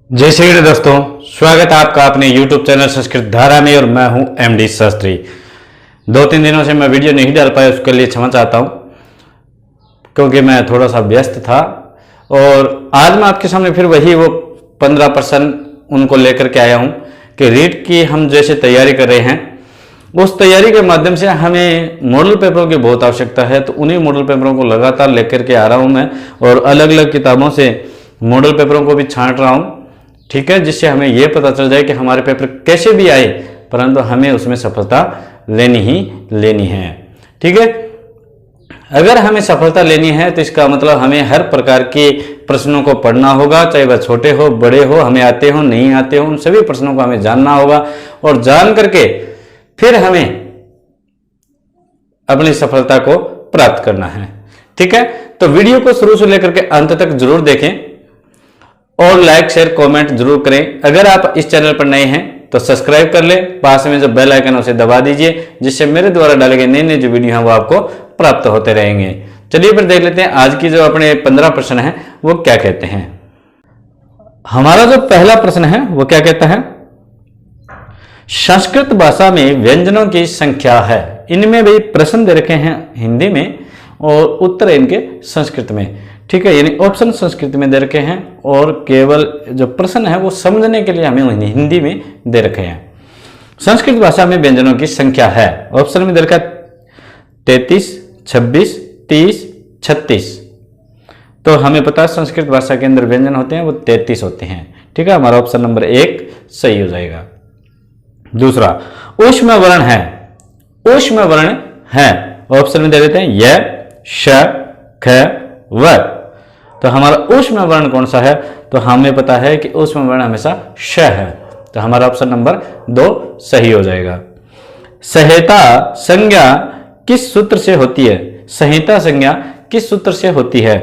जय श्री कृष्ण दोस्तों, स्वागत है आपका अपने YouTube चैनल संस्कृत धारा में और मैं हूं एमडी शास्त्री। 2-3 दिनों से मैं वीडियो नहीं डाल पाया, उसके लिए क्षमा चाहता हूं क्योंकि मैं थोड़ा सा व्यस्त था। और आज मैं आपके सामने फिर वही वो 15% उनको लेकर के आया हूं कि रीट की हम जैसे तैयारी कर रहे हैं, उस तैयारी के माध्यम से हमें मॉडल पेपरों की बहुत आवश्यकता है। तो उन्हीं मॉडल पेपरों को लगातार लेकर के आ रहा हूँ मैं और अलग अलग किताबों से मॉडल पेपरों को भी छांट रहा हूँ, ठीक है, जिससे हमें यह पता चल जाए कि हमारे पेपर कैसे भी आए परंतु हमें उसमें सफलता लेनी ही लेनी है। ठीक है, अगर हमें सफलता लेनी है तो इसका मतलब हमें हर प्रकार के प्रश्नों को पढ़ना होगा, चाहे वह छोटे हो बड़े हो, हमें आते हो नहीं आते हो, उन सभी प्रश्नों को हमें जानना होगा और जान करके फिर हमें अपनी सफलता को प्राप्त करना है। ठीक है, तो वीडियो को शुरू से लेकर के अंत तक जरूर देखें और लाइक शेयर कमेंट जरूर करें। अगर आप इस चैनल पर नए हैं तो सब्सक्राइब कर लें, पास में जो बेल आइकन है उसे दबा दीजिए, जिससे मेरे द्वारा डाले गए नए नए जो वीडियो हैं वो आपको प्राप्त होते रहेंगे। चलिए फिर देख लेते हैं आज की जो अपने 15 प्रश्न हैं वो क्या कहते हैं। हमारा जो पहला प्रश्न है वो क्या कहता है, संस्कृत भाषा में व्यंजनों की संख्या है। इनमें भी प्रश्न दे रखे हैं हिंदी में और उत्तर इनके संस्कृत में। ठीक है, यानी ऑप्शन संस्कृत में दे रखे हैं और केवल जो प्रश्न है वो समझने के लिए हमें हिंदी में दे रखे हैं। संस्कृत भाषा में व्यंजनों की संख्या है, ऑप्शन में दे रखा 33, 26, 30, 36। तो हमें पता है संस्कृत भाषा के अंदर व्यंजन होते हैं वो 33 होते हैं। ठीक है, हमारा ऑप्शन नंबर 1 सही हो जाएगा। दूसरा, ऊष्म वर्ण है। ऊष्म वर्ण है, ऑप्शन में दे देते हैं य, श, ख, व। तो हमारा ऊष्म वर्ण कौन सा है, तो हमें पता है कि ऊष्म वर्ण हमेशा श है। तो हमारा ऑप्शन नंबर 2 सही हो जाएगा। संहिता संज्ञा किस सूत्र से होती है? संहिता संज्ञा किस सूत्र से होती है?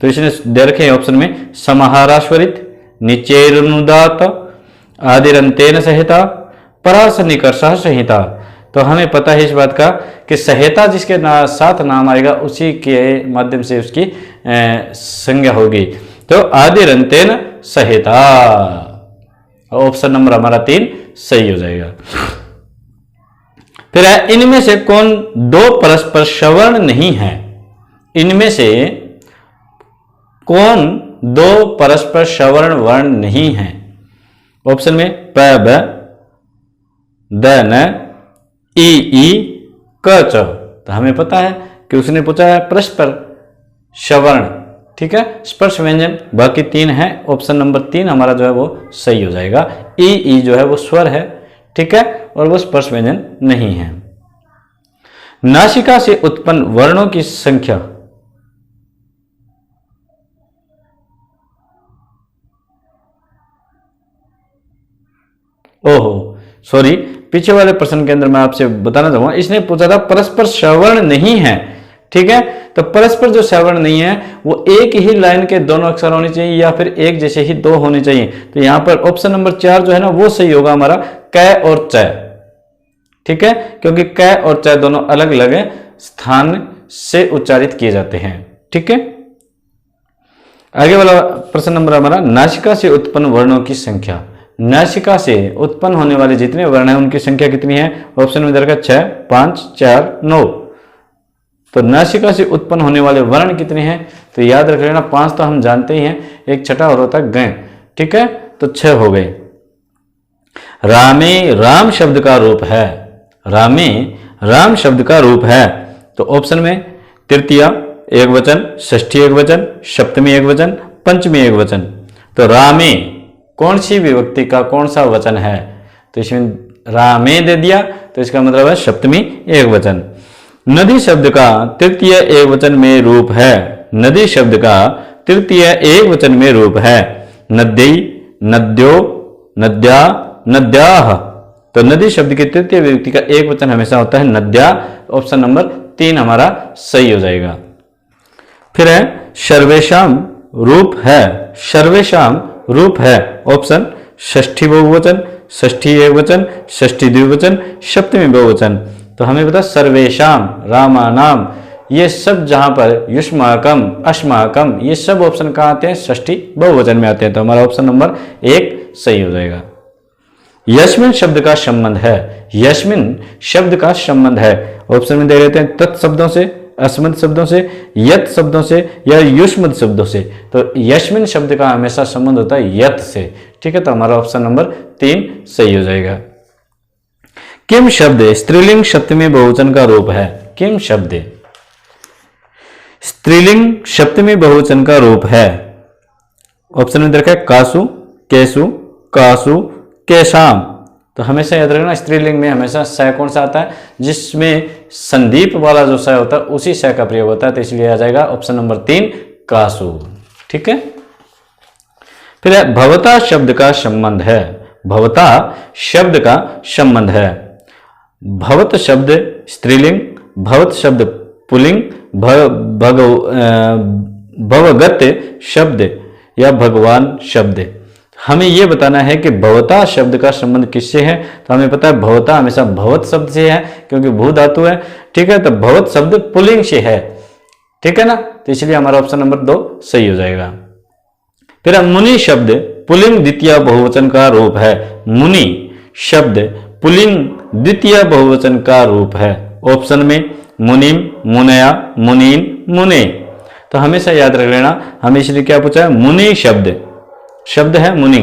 तो इसने दे रखे ऑप्शन में समाहाराश्वरित, निचेरनुदात, आदिरंतेन संहिता, परासनिकर्ष संहिता। तो हमें पता है इस बात का कि संहिता जिसके साथ नाम आएगा उसी के माध्यम से उसकी संज्ञा होगी। तो आदिरंतेन संहिता, ऑप्शन नंबर हमारा 3 सही हो जाएगा। फिर है, इनमें से कौन दो परस्पर सवर्ण नहीं है? इनमें से कौन दो परस्पर सवर्ण वर्ण नहीं है? ऑप्शन में प, ब, द, न, ई, क, च। तो हमें पता है कि उसने पूछा है परस्पर सवर्ण, ठीक है, स्पर्श व्यंजन। बाकी 3 है, ऑप्शन नंबर 3 हमारा जो है वो सही हो जाएगा। ई जो है वो स्वर है, ठीक है, और वो स्पर्श व्यंजन नहीं है। नासिका से उत्पन्न वर्णों की संख्या। ओहो सॉरी, पीछे वाले प्रश्न के अंदर मैं आपसे बताना चाहूंगा, इसने पूछा था परस्पर सवर्ण नहीं है। ठीक है, तो परस्पर जो सवर्ण नहीं है वो एक ही लाइन के दोनों अक्षर होने चाहिए या फिर एक जैसे ही 2 होने चाहिए। तो यहां पर ऑप्शन नंबर 4 जो है ना वो सही होगा हमारा, क और च। ठीक है, क्योंकि क और च दोनों अलग अलग स्थान से उच्चारित किए जाते हैं। ठीक है, आगे वाला प्रश्न नंबर हमारा, नासिका से उत्पन्न वर्णों की संख्या। नासिका से उत्पन्न होने वाले जितने वर्ण हैं उनकी संख्या कितनी है? ऑप्शन में दे रखा 6, 5, 4, 9। तो नासिका से उत्पन्न होने वाले वर्ण कितने हैं? तो याद रख लेना, 5 तो हम जानते ही हैं, एक छठा और होता है ग। ठीक है, तो 6 हो गए। रामे राम शब्द का रूप है। रामे राम शब्द का रूप है। तो ऑप्शन में तृतीया एक वचन, षष्ठी एक वचन, सप्तमी एक वचन, पंचमी एक वचन। तो रामे कौन सी विभक्ति का कौन सा वचन है? तो इसमें रामे दे दिया तो इसका मतलब है सप्तमी एक वचन। नदी शब्द का तृतीय एक वचन में रूप है। नदी शब्द का तृतीय एक वचन में रूप है। नद्यै, नद्यो, नद्या, नद्याः। तो नदी शब्द की तृतीय विभक्ति का एक वचन हमेशा होता है नद्या। ऑप्शन नंबर 3 हमारा सही हो जाएगा। फिर है, सर्वेषाम रूप है। सर्वेषाम रूप है, ऑप्शन षष्ठी बहुवचन, षष्ठी एक वचन, षष्ठी द्विवचन, सप्तमी बहुवचन। तो हमें पता सर्वेषाम, रामानाम, ये सब जहां पर युष्माकम, अश्माकम, ये सब ऑप्शन कहाँ आते हैं? षष्ठी बहुवचन में आते हैं। तो हमारा ऑप्शन नंबर 1 सही हो जाएगा। यस्मिन शब्द का संबंध है, यस्मिन शब्द का संबंध है, ऑप्शन में दे देते हैं तत् शब्दों से, अस्मद शब्दों से, यत शब्दों से या युष्मद शब्दों से। तो यस्मिन शब्द का हमेशा संबंध होता है यत से, ठीक है। तो हमारा ऑप्शन नंबर 3 सही हो जाएगा। किम शब्द स्त्रीलिंग सप्तमी बहुवचन का रूप है? किम शब्द स्त्रीलिंग सप्तमी बहुवचन का रूप है। ऑप्शन में देखा है कासु, केसु, कासु, केशाम। तो हमेशा याद रखना स्त्रीलिंग में हमेशा स कौन सा आता है? जिसमें संदीप वाला जो स होता है उसी स का प्रयोग होता है। तो इसलिए आ जाएगा ऑप्शन नंबर 3 कासु, ठीक है। फिर है भवता शब्द का संबंध है, भवता शब्द का संबंध है। भवत शब्द स्त्रीलिंग, भवत शब्द पुल्लिंग, भवगत शब्द या भगवान शब्द। हमें यह बताना है कि भवता शब्द का संबंध किससे है। तो हमें पता है भवता हमेशा भवत शब्द से है क्योंकि भू धातु है, ठीक है। तो भवत शब्द पुल्लिंग से है, ठीक है ना। तो इसलिए हमारा ऑप्शन नंबर 2 सही हो जाएगा। फिर मुनि शब्द पुल्लिंग द्वितीय बहुवचन का रूप है। मुनि शब्द पुल्लिंग द्वितीय बहुवचन का रूप है। ऑप्शन में मुनिम, मुनया, मुनीन, मुने। तो हमेशा याद रख लेना, हमें इसलिए क्या पूछा है? मुनि शब्द है मुनि,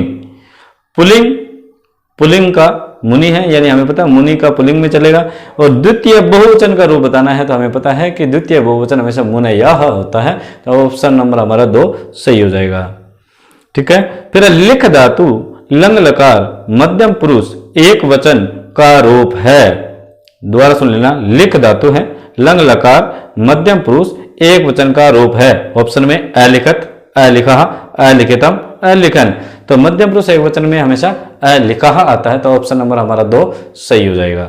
पुल्लिंग का मुनि है, यानी हमें पता है मुनि का पुल्लिंग में चलेगा। और द्वितीय बहुवचन का रूप बताना है तो हमें पता है कि द्वितीय बहुवचन हमेशा मुनया होता है। तो ऑप्शन नंबर हमारा 2 सही हो जाएगा, ठीक है। फिर लिख धातु लंग लकार मध्यम पुरुष एक वचन का रूप है। दोबारा सुन लेना, लिख धातु है, लंग लकार मध्यम पुरुष एक वचन का रूप है। ऑप्शन में अलिखत, अलिखा, अलिखितम, अलिखन। तो मध्यम पुरुष एक वचन में हमेशा अलिखा आता है। तो ऑप्शन नंबर हमारा 2 सही हो जाएगा।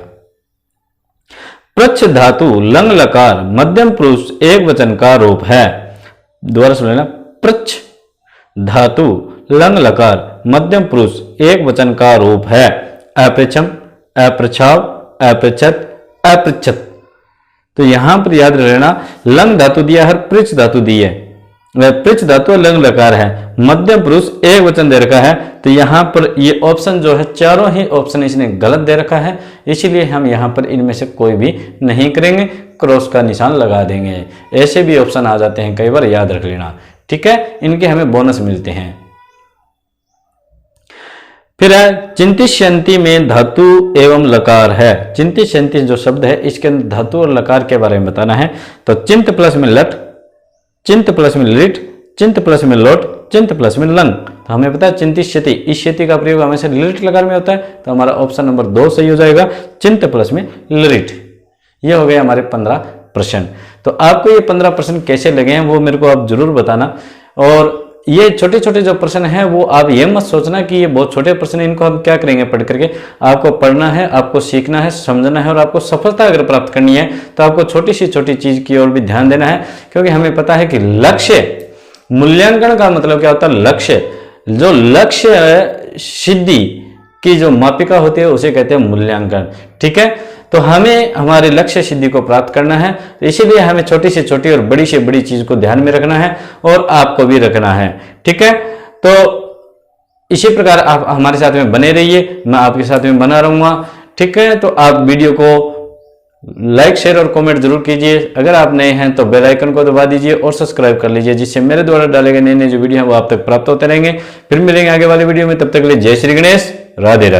प्रच्छ धातु लंग लकार मध्यम पुरुष एक वचन का रूप है। दोबारा सुन लेना, प्रच्छ धातु लंग लकार मध्यम पुरुष एक वचन का रूप है। अपृच्छम, अपृच्छाव, अपृच्छत, अपृच्छत। तो यहां पर याद रहना लंग धातु दिया है, पृच्छ धातु दी है। पृच्छ धातु लंग लकार है, मध्यम पुरुष एक वचन दे रखा है। तो यहाँ पर ये ऑप्शन जो है चारों ही ऑप्शन इसने गलत दे रखा है, इसीलिए हम यहाँ पर इनमें से कोई भी नहीं करेंगे, क्रॉस का निशान लगा देंगे। ऐसे भी ऑप्शन आ जाते हैं कई बार, याद रख लेना, ठीक है। इनके हमें बोनस मिलते हैं। फिर है चिंतिष्यन्ति में धातु एवं लकार है। चिंतिष्यन्ति जो शब्द है इसके अंदर धातु और लकार के बारे में बताना है। तो चिंत प्लस में लट, चिंत प्लस में लिट, चिंत प्लस में लोट, चिंत प्लस में लंग। तो हमें पता है चिंतिष्यति, इस क्षति का प्रयोग हमेशा लिट लकार में होता है। तो हमारा ऑप्शन नंबर 2 सही हो जाएगा, चिंत प्लस में लिट। ये हो गए हमारे 15 प्रश्न। तो आपको ये 15 प्रश्न कैसे लगे हैं वो मेरे को आप जरूर बताना। और ये छोटे छोटे जो प्रश्न हैं वो आप ये मत सोचना कि ये बहुत छोटे प्रश्न, इनको हम क्या करेंगे पढ़ करके। आपको पढ़ना है, आपको सीखना है, समझना है, और आपको सफलता अगर प्राप्त करनी है तो आपको छोटी सी छोटी चीज की ओर भी ध्यान देना है। क्योंकि हमें पता है कि लक्ष्य, मूल्यांकन का मतलब क्या होता है? लक्ष्य, जो लक्ष्य सिद्धि की जो मापिका होती है उसे कहते हैं मूल्यांकन, ठीक है। तो हमें हमारे लक्ष्य सिद्धि को प्राप्त करना है, तो इसीलिए हमें छोटी से छोटी और बड़ी से बड़ी चीज को ध्यान में रखना है और आपको भी रखना है, ठीक है। तो इसी प्रकार आप हमारे साथ में बने रहिए, मैं आपके साथ में बना रहूंगा, ठीक है। तो आप वीडियो को लाइक, शेयर और कमेंट जरूर कीजिए। अगर आप नए हैं तो बेल आइकन को दबा दीजिए और सब्सक्राइब कर लीजिए, जिससे मेरे द्वारा डाले गए नए नए जो वीडियो हैं वो आप तक प्राप्त होते रहेंगे। फिर मिलेंगे आगे वाले वीडियो में, तब तक के लिए जय श्री गणेश, राधे राधे।